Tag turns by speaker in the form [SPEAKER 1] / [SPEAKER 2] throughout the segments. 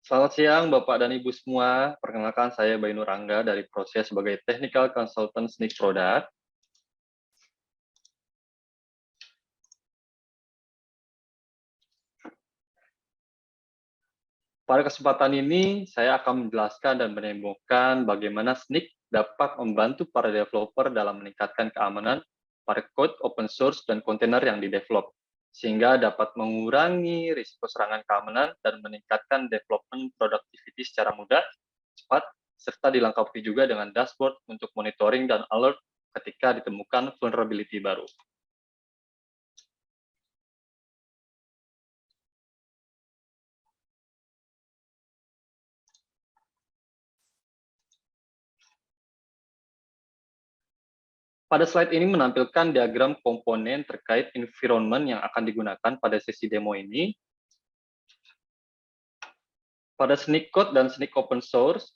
[SPEAKER 1] Selamat siang Bapak dan Ibu semua. Perkenalkan saya Bainu Rangga dari Proses sebagai Technical Consultant SNIC Product. Pada kesempatan ini, saya akan menjelaskan dan menemukan bagaimana SNIC dapat membantu para developer dalam meningkatkan keamanan pada code open source dan kontainer yang didevelop, sehingga dapat mengurangi risiko serangan keamanan dan meningkatkan development productivity secara mudah, cepat, serta dilengkapi juga dengan dashboard untuk monitoring dan alert ketika ditemukan vulnerability baru. Pada slide ini menampilkan diagram komponen terkait environment yang akan digunakan pada sesi demo ini. Pada SNIC Code dan SNIC Open Source,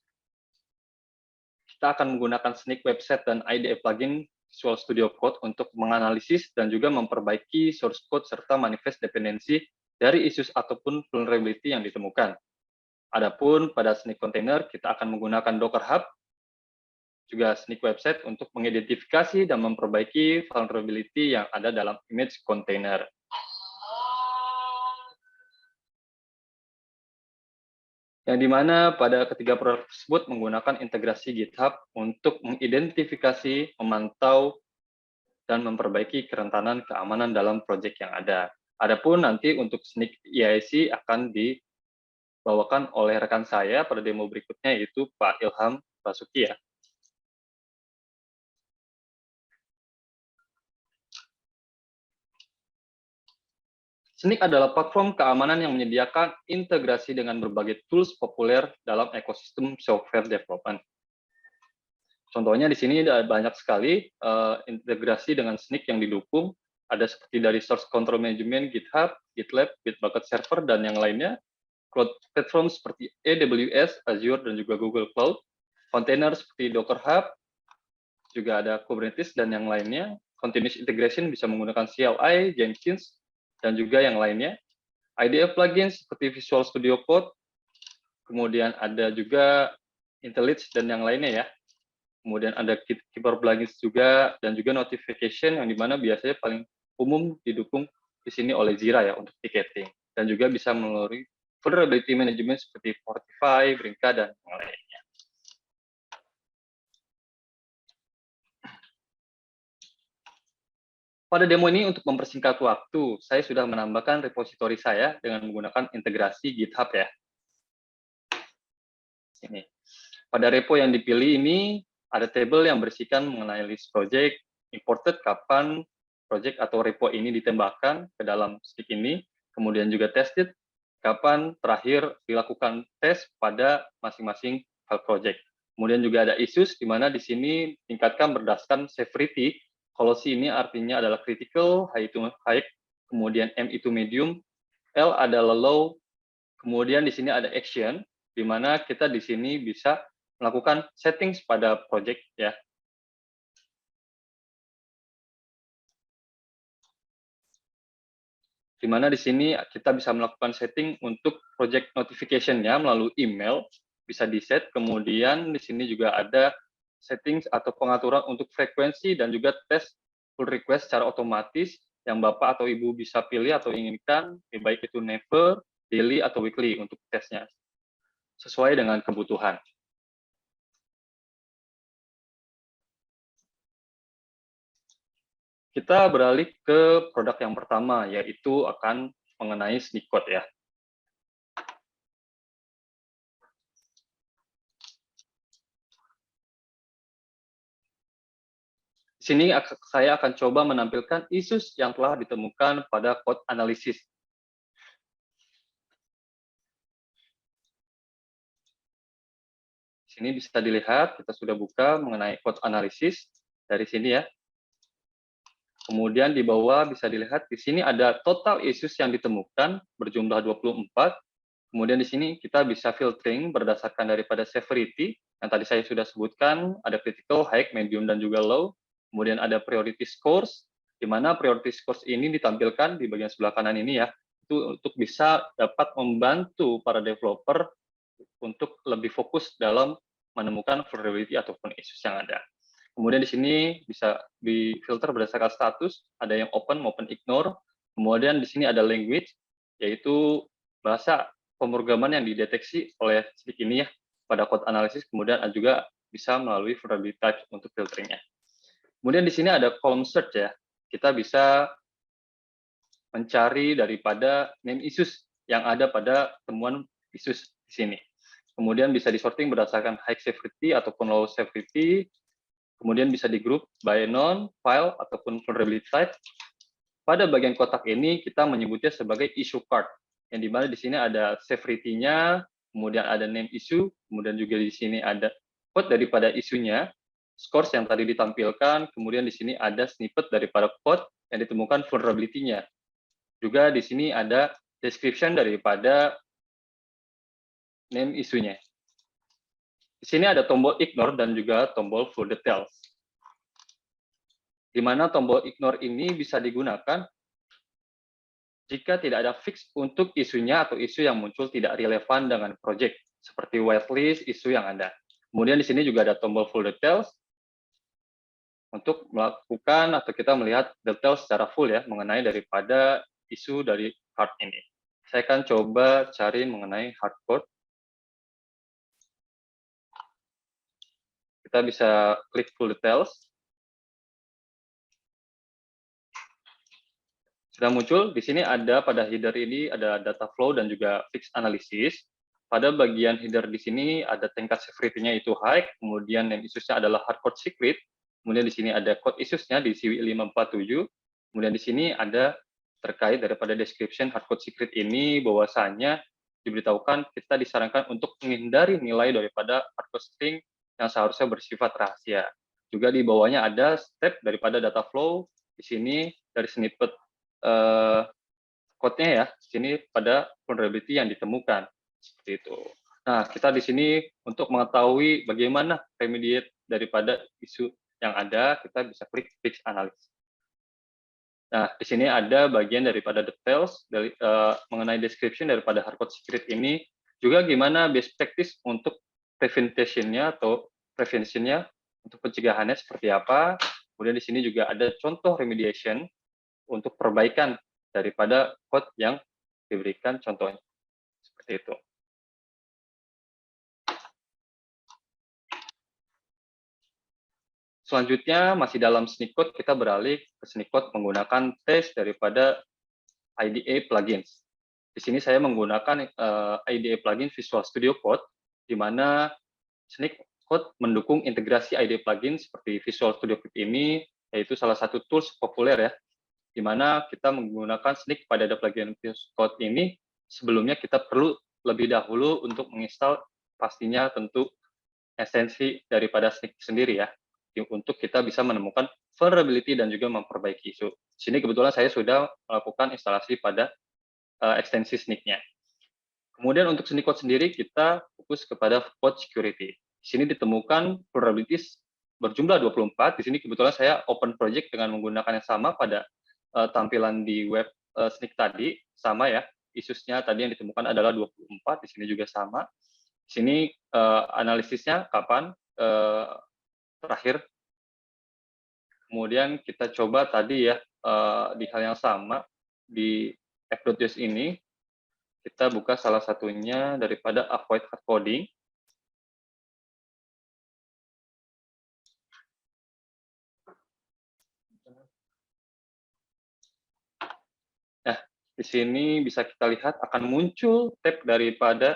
[SPEAKER 1] kita akan menggunakan SNIC website dan IDE plugin Visual Studio Code untuk menganalisis dan juga memperbaiki source code serta manifest dependensi dari issues ataupun vulnerability yang ditemukan. Adapun pada SNIC Container, kita akan menggunakan Docker Hub, juga SNIC website untuk mengidentifikasi dan memperbaiki vulnerability yang ada dalam image container. Yang dimana pada ketiga produk tersebut menggunakan integrasi GitHub untuk mengidentifikasi, memantau, dan memperbaiki kerentanan keamanan dalam proyek yang ada. Adapun nanti untuk SNIC EIC akan dibawakan oleh rekan saya pada demo berikutnya, yaitu Pak Ilham Basuki ya. SNIC adalah platform keamanan yang menyediakan integrasi dengan berbagai tools populer dalam ekosistem software development. Contohnya di sini ada banyak sekali integrasi dengan SNIC yang didukung. Ada seperti dari Source Control Management, GitHub, GitLab, Bitbucket Server, dan yang lainnya. Cloud platform seperti AWS, Azure, dan juga Google Cloud. Container seperti Docker Hub, juga ada Kubernetes, dan yang lainnya. Continuous Integration bisa menggunakan CLI, Jenkins, dan juga yang lainnya. IDE plugin seperti Visual Studio Code, kemudian ada juga IntelliJ dan yang lainnya ya. Kemudian ada keyboard plugins juga, dan juga notification yang dimana biasanya paling umum didukung di sini oleh Jira ya untuk ticketing. Dan juga bisa melalui vulnerability management seperti Fortify, Brinka, dan yang lainnya. Pada demo ini untuk mempersingkat waktu, saya sudah menambahkan repositori saya dengan menggunakan integrasi GitHub ya. Ini. Pada repo yang dipilih ini, ada tabel yang berisikan mengenai list project, imported kapan project atau repo ini ditembakkan ke dalam stick ini, kemudian juga tested, kapan terakhir dilakukan tes pada masing-masing file project. Kemudian juga ada issues, di mana di sini tingkatkan berdasarkan severity. Kalau C ini artinya adalah critical, high itu high, kemudian M itu medium, L adalah low, kemudian di sini ada action, di mana kita di sini bisa melakukan settings pada project ya. Di mana di sini kita bisa melakukan setting untuk project notification-nya melalui email, bisa di-set, kemudian di sini juga ada settings atau pengaturan untuk frekuensi dan juga tes pull request secara otomatis yang Bapak atau Ibu bisa pilih atau inginkan, baik itu never, daily, atau weekly untuk tesnya, sesuai dengan kebutuhan. Kita beralih ke produk yang pertama, yaitu akan mengenai SNIC Code ya. Di sini saya akan coba menampilkan issues yang telah ditemukan pada code analisis. Di sini bisa dilihat, kita sudah buka mengenai code analisis dari sini ya. Kemudian di bawah bisa dilihat, di sini ada total issues yang ditemukan berjumlah 24. Kemudian di sini kita bisa filtering berdasarkan daripada severity, yang tadi saya sudah sebutkan, ada critical, high, medium, dan juga low. Kemudian ada priority scores, di mana priority scores ini ditampilkan di bagian sebelah kanan ini ya, itu untuk bisa dapat membantu para developer untuk lebih fokus dalam menemukan vulnerability ataupun issues yang ada. Kemudian di sini bisa difilter berdasarkan status, ada yang open maupun ignore. Kemudian di sini ada language, yaitu bahasa pemrograman yang dideteksi oleh SNIC ini ya pada code analysis. Kemudian juga bisa melalui vulnerability type untuk filteringnya. Kemudian di sini ada column search ya. Kita bisa mencari daripada name issues yang ada pada temuan issues di sini. Kemudian bisa disorting berdasarkan high severity ataupun low severity. Kemudian bisa di group by non, file, ataupun vulnerability type. Pada bagian kotak ini kita menyebutnya sebagai issue card, yang dimana di sini ada severity-nya, kemudian ada name issue, kemudian juga di sini ada code daripada isunya, scores yang tadi ditampilkan, kemudian di sini ada snippet daripada code yang ditemukan vulnerability-nya. Juga di sini ada description daripada name isunya. Di sini ada tombol ignore dan juga tombol full details. Di mana tombol ignore ini bisa digunakan jika tidak ada fix untuk isunya atau isu yang muncul tidak relevan dengan project, seperti whitelist isu yang ada. Kemudian di sini juga ada tombol full details untuk melakukan atau kita melihat detail secara full ya mengenai daripada isu dari hard ini. Saya akan coba cari mengenai hard code. Kita bisa klik full details. Sudah muncul, di sini ada pada header ini ada data flow dan juga fix analysis. Pada bagian header di sini ada tingkat severity-nya itu high, kemudian name issues-nya adalah hardcode secret, kemudian di sini ada code issues-nya di CV547, kemudian di sini ada terkait daripada description hardcode secret ini bahwasanya diberitahukan kita disarankan untuk menghindari nilai daripada hardcode string yang seharusnya bersifat rahasia. Juga di bawahnya ada step daripada data flow, di sini dari snippet code-nya ya, di sini pada vulnerability yang ditemukan. Seperti itu. Nah, kita di sini untuk mengetahui bagaimana remediate daripada isu yang ada, kita bisa klik fix analysis. Nah, di sini ada bagian daripada details dari, mengenai description daripada hardcode secret ini, juga gimana best practice untuk prevention-nya atau prevention-nya untuk pencegahannya seperti apa. Kemudian di sini juga ada contoh remediation untuk perbaikan daripada code yang diberikan contohnya. Seperti itu. Selanjutnya, masih dalam Sneakcode, kita beralih ke Sneakcode menggunakan tes daripada IDE plugins. Di sini saya menggunakan IDE plugin Visual Studio Code, di mana Sneakcode mendukung integrasi IDE plugin seperti Visual Studio Code ini, yaitu salah satu tools populer ya, di mana kita menggunakan Sneak pada plugin Visual Code ini, sebelumnya kita perlu lebih dahulu untuk menginstal pastinya tentu esensi daripada Sneak sendiri ya, untuk kita bisa menemukan vulnerability dan juga memperbaiki isu. Di sini kebetulan saya sudah melakukan instalasi pada ekstensi Sneak-nya. Kemudian untuk Sneakcode sendiri kita fokus kepada code security. Di sini ditemukan vulnerabilities berjumlah 24. Di sini kebetulan saya open project dengan menggunakan yang sama pada tampilan di web Sneak tadi, sama ya. Isusnya tadi yang ditemukan adalah 24, di sini juga sama. Di sini analisisnya kapan terakhir. Kemudian kita coba tadi ya, di hal yang sama, di f.use ini, kita buka salah satunya daripada avoid hard coding. Nah, di sini bisa kita lihat akan muncul tab daripada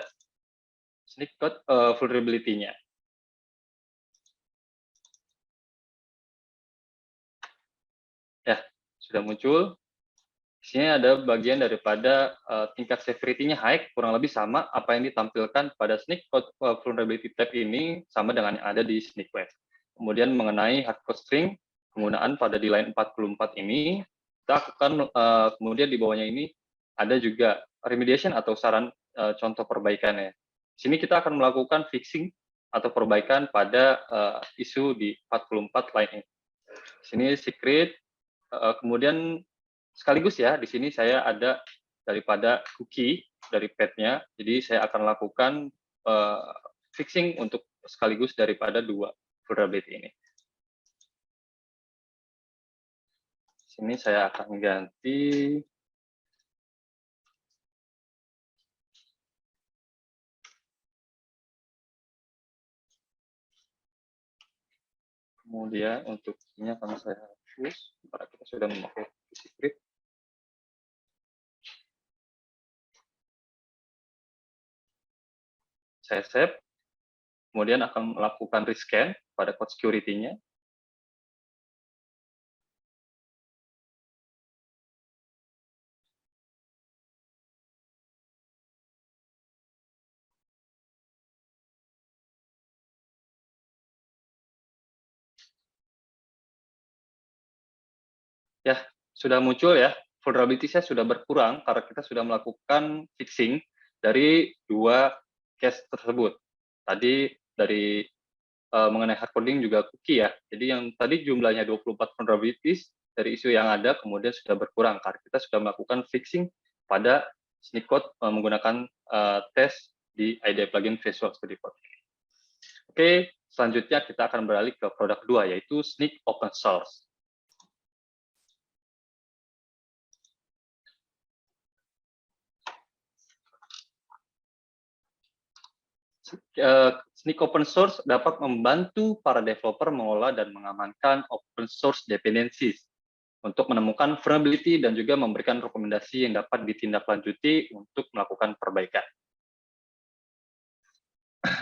[SPEAKER 1] Sneakcode vulnerability-nya. Ya, sudah muncul. Di sini ada bagian daripada tingkat severity-nya high, kurang lebih sama apa yang ditampilkan pada Sneakcode vulnerability tab ini, sama dengan yang ada di Sneakweb. Kemudian mengenai hardcode string, penggunaan pada di line 44 ini, kita akan kemudian di bawahnya ini ada juga remediation atau saran contoh perbaikannya. Di sini kita akan melakukan fixing atau perbaikan pada isu di 44 line ini. Di sini secret, kemudian sekaligus ya, di sini saya ada daripada cookie dari pad-nya, jadi saya akan lakukan fixing untuk sekaligus daripada dua vulnerability ini. Sini saya akan ganti kemudian untuk ini akan saya hapus karena kita sudah memakai script. Saya save, kemudian akan melakukan rescan pada code security-nya. Ya, sudah muncul ya, vulnerability saya sudah berkurang karena kita sudah melakukan fixing dari dua case tersebut. Tadi dari mengenai hard coding juga cookie ya. Jadi yang tadi jumlahnya 24 vulnerabilities dari isu yang ada kemudian sudah berkurang karena kita sudah melakukan fixing pada sneak code menggunakan tes di IDE plugin Visual Studio Code. Oke, selanjutnya kita akan beralih ke produk kedua yaitu Snyk Open Source. Snyk Open Source dapat membantu para developer mengolah dan mengamankan open source dependencies untuk menemukan vulnerability dan juga memberikan rekomendasi yang dapat ditindaklanjuti untuk melakukan perbaikan.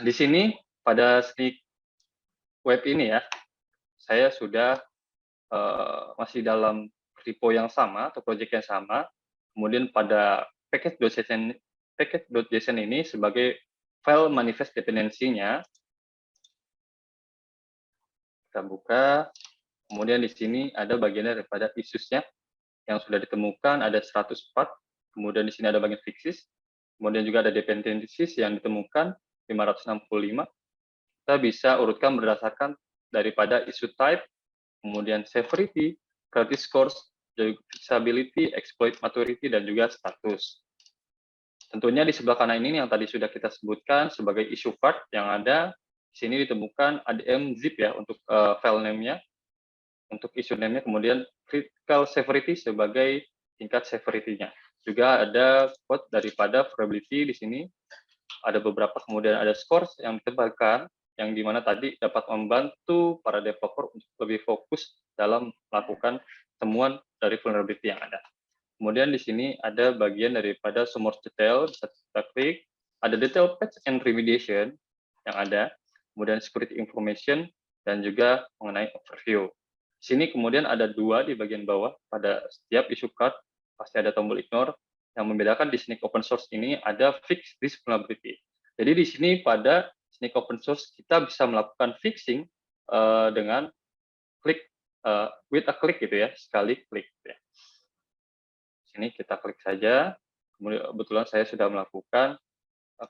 [SPEAKER 1] Di sini pada Snyk web ini ya, saya sudah masih dalam repo yang sama atau project yang sama. Kemudian pada package.json ini sebagai file manifest dependency-nya, kita buka. Kemudian di sini ada bagian daripada issues-nya yang sudah ditemukan, ada 104. Kemudian di sini ada bagian fixes. Kemudian juga ada dependencies yang ditemukan 565. Kita bisa urutkan berdasarkan daripada issue type, kemudian severity, credit scores, fixability, exploit maturity, dan juga status. Tentunya di sebelah kanan ini yang tadi sudah kita sebutkan sebagai issue card yang ada, di sini ditemukan ADM zip ya untuk file name-nya, untuk issue name-nya, kemudian critical severity sebagai tingkat severity-nya. Juga ada code daripada vulnerability di sini, ada beberapa, kemudian ada scores yang ditebakkan, yang dimana tadi dapat membantu para developer untuk lebih fokus dalam melakukan temuan dari vulnerability yang ada. Kemudian di sini ada bagian daripada source detail, bisa kita klik, ada detail patch and remediation yang ada, kemudian security information, dan juga mengenai overview. Di sini kemudian ada dua di bagian bawah, pada setiap issue card, pasti ada tombol ignore, yang membedakan di Snyk Open Source ini ada fix this vulnerability. Jadi di sini pada Snyk Open Source kita bisa melakukan fixing dengan klik, with a click gitu ya, sekali klik. Ya. Sini kita klik saja, kemudian kebetulan saya sudah melakukan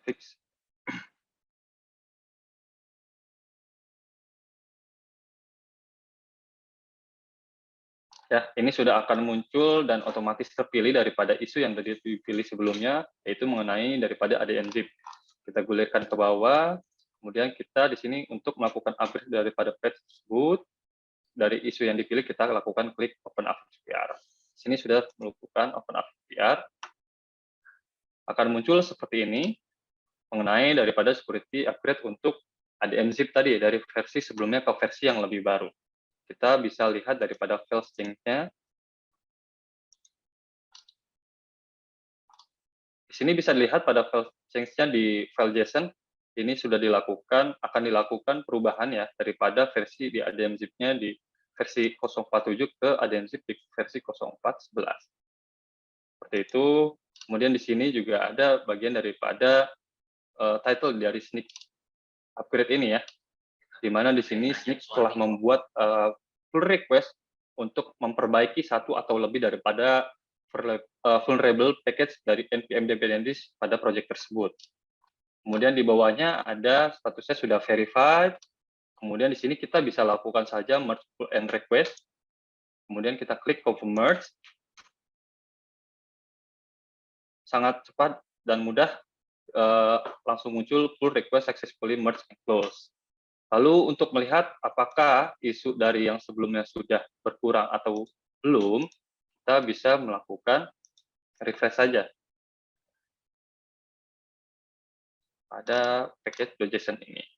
[SPEAKER 1] fix. Ya, ini sudah akan muncul dan otomatis terpilih daripada isu yang tadi dipilih sebelumnya, yaitu mengenai daripada ADM zip. Kita gulirkan ke bawah, kemudian kita di sini untuk melakukan upgrade daripada patch tersebut, dari isu yang dipilih kita lakukan klik Open AVPR. Sini sudah melakukan Open AVPR, akan muncul seperti ini, mengenai daripada security upgrade untuk ADM zip tadi, dari versi sebelumnya ke versi yang lebih baru. Kita bisa lihat daripada file string-nya. Di sini bisa dilihat pada file change-nya di file JSON, ini sudah dilakukan, akan dilakukan perubahan ya, daripada versi di ADM zip-nya di versi 047 ke ADM zip di versi 0411. Seperti itu. Kemudian di sini juga ada bagian daripada title dari Snyk upgrade ini ya, di mana di sini Snyk telah membuat pull request untuk memperbaiki satu atau lebih daripada vulnerable package dari npm dependencies pada project tersebut. Kemudian di bawahnya ada statusnya sudah verified. Kemudian di sini kita bisa lakukan saja merge pull and request. Kemudian kita klik confirm merge. Sangat cepat dan mudah langsung muncul pull request successfully merged and closed. Lalu untuk melihat apakah isu dari yang sebelumnya sudah berkurang atau belum, kita bisa melakukan refresh saja pada package.json ini.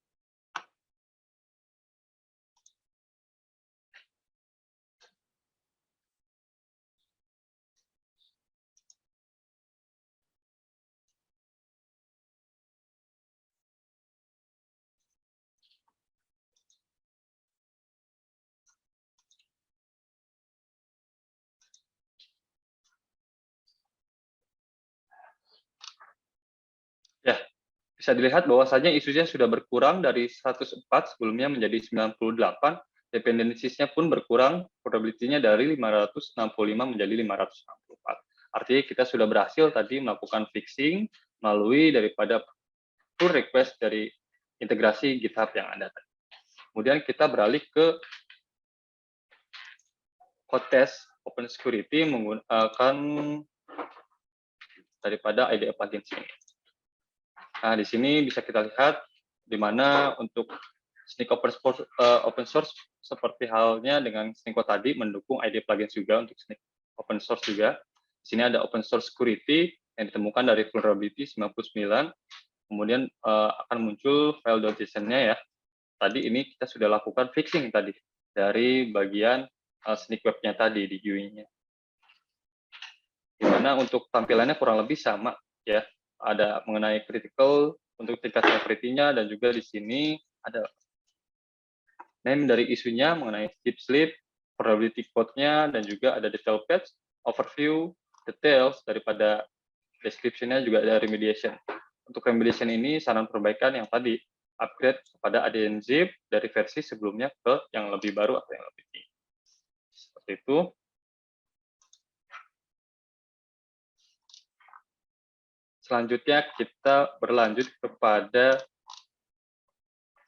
[SPEAKER 1] Ya, bisa dilihat bahwasanya isunya sudah berkurang dari 104 sebelumnya menjadi 98, dependensiesnya pun berkurang, probability-nya dari 565 menjadi 564. Artinya kita sudah berhasil tadi melakukan fixing melalui daripada pull request dari integrasi GitHub yang ada tadi. Kemudian kita beralih ke hot test Open Security menggunakan daripada IDE plugins ini. Nah, di sini bisa kita lihat di mana untuk Snyk open source seperti halnya dengan Snyk tadi mendukung IDE plugins juga untuk Snyk open source juga. Di sini ada open source security yang ditemukan dari vulnerability 99. Kemudian akan muncul file.json-nya ya. Tadi ini kita sudah lakukan fixing tadi dari bagian Snyk web-nya tadi di GUI-nya. Di mana untuk tampilannya kurang lebih sama ya. Ada mengenai critical untuk tingkat severity-nya dan juga di sini ada name dari isunya mengenai deep sleep, probability code-nya dan juga ada detail patch, overview, details daripada description-nya juga ada remediation. Untuk remediation ini saran perbaikan yang tadi upgrade kepada ADN zip dari versi sebelumnya ke yang lebih baru atau yang lebih tinggi. Seperti itu. Selanjutnya kita berlanjut kepada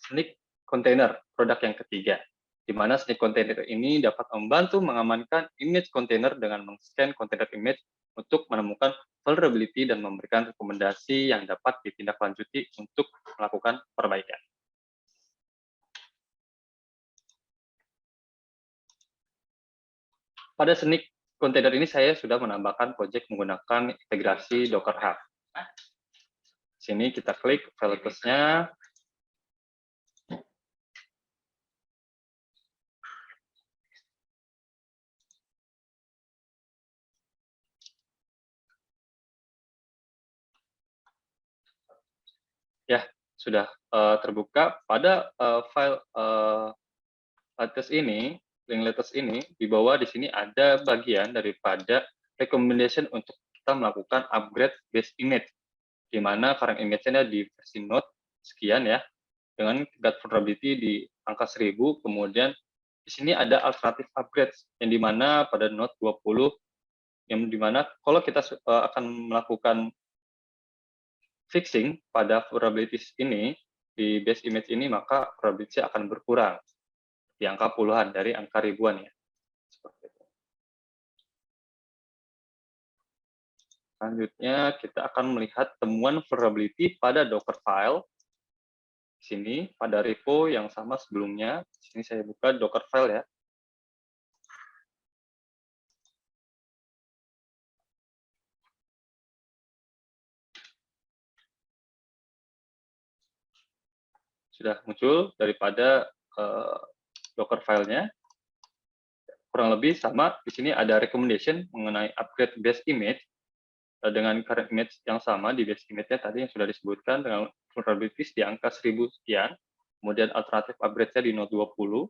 [SPEAKER 1] Snyk Container, produk yang ketiga, di mana Snyk Container ini dapat membantu mengamankan image container dengan men-scan container image untuk menemukan vulnerability dan memberikan rekomendasi yang dapat ditindaklanjuti untuk melakukan perbaikan. Pada Snyk Container ini saya sudah menambahkan project menggunakan integrasi Docker Hub. Sini kita klik file nya. Ya, sudah terbuka pada file latest ini, link latest ini, di bawah di sini ada bagian daripada recommendation untuk kita melakukan upgrade base image, di mana current image-nya di versi Node sekian ya, dengan tingkat vulnerability di angka 1000, kemudian di sini ada alternatif upgrade, yang di mana pada Node 20, yang di mana kalau kita akan melakukan fixing pada vulnerabilities ini, di base image ini, maka probability akan berkurang di angka puluhan dari angka ribuan ya. Seperti itu. Selanjutnya kita akan melihat temuan vulnerability pada Docker file. Di sini pada repo yang sama sebelumnya. Di sini saya buka Docker file ya. Sudah muncul daripada Docker filenya. Kurang lebih sama, di sini ada recommendation mengenai upgrade base image dengan current image yang sama di base image-nya tadi yang sudah disebutkan dengan vulnerabilities di angka 1000 sekian. Kemudian alternatif upgrade-nya di Node 20.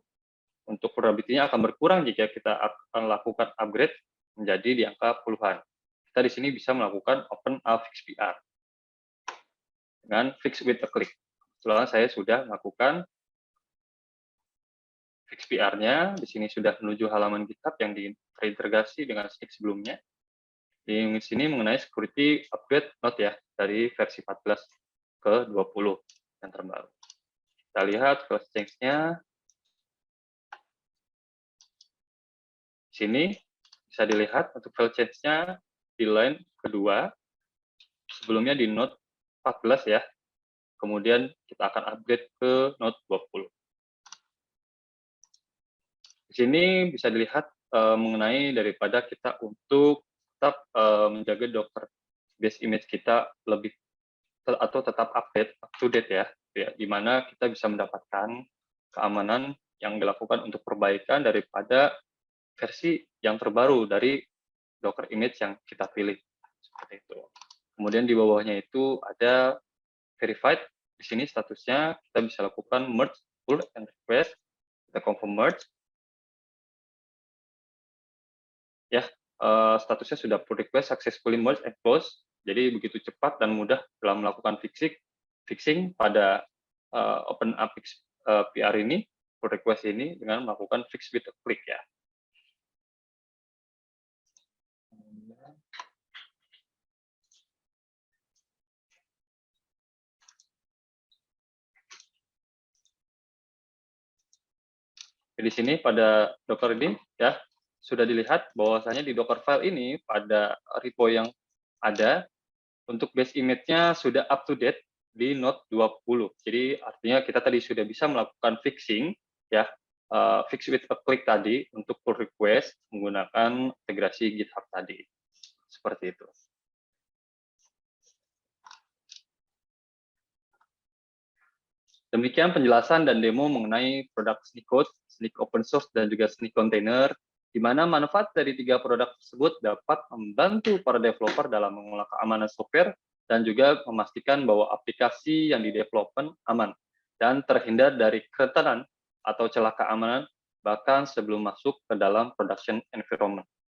[SPEAKER 1] Untuk vulnerability-nya akan berkurang jika kita akan lakukan upgrade menjadi di angka puluhan. Kita di sini bisa melakukan open a fix PR dengan fix with a click. Setelah saya sudah melakukan fix PR-nya, di sini sudah menuju halaman GitHub yang terintegrasi dengan Snyk sebelumnya. Di sini mengenai security upgrade Node ya, dari versi 14 ke 20 yang terbaru. Kita lihat file change-nya. Di sini bisa dilihat untuk file change-nya di line kedua, sebelumnya di Node 14 ya. Kemudian kita akan upgrade ke Node 20. Di sini bisa dilihat mengenai daripada kita untuk tetap menjaga Docker base image kita lebih atau tetap update, up to date ya, di mana kita bisa mendapatkan keamanan yang dilakukan untuk perbaikan daripada versi yang terbaru dari Docker image yang kita pilih, seperti itu. Kemudian di bawahnya itu ada verified, di sini statusnya kita bisa lakukan merge, pull, and request, kita confirm merge, ya, statusnya sudah pull request successfully merge and close, jadi begitu cepat dan mudah dalam melakukan fixing pada OpenAPI PR ini, pull request ini dengan melakukan fix with a click ya. Di sini pada Docker ini ya sudah dilihat bahwasanya di Docker file ini pada repo yang ada untuk base image-nya sudah up to date di Node 20. Jadi artinya kita tadi sudah bisa melakukan fixing ya, fix with a click tadi untuk pull request menggunakan integrasi GitHub tadi. Seperti itu. Demikian penjelasan dan demo mengenai produk Snyk, Snyk open source, dan juga Snyk container, di mana manfaat dari 3 produk tersebut dapat membantu para developer dalam mengolah keamanan software dan juga memastikan bahwa aplikasi yang di-development aman dan terhindar dari kerentanan atau celah keamanan bahkan sebelum masuk ke dalam production environment.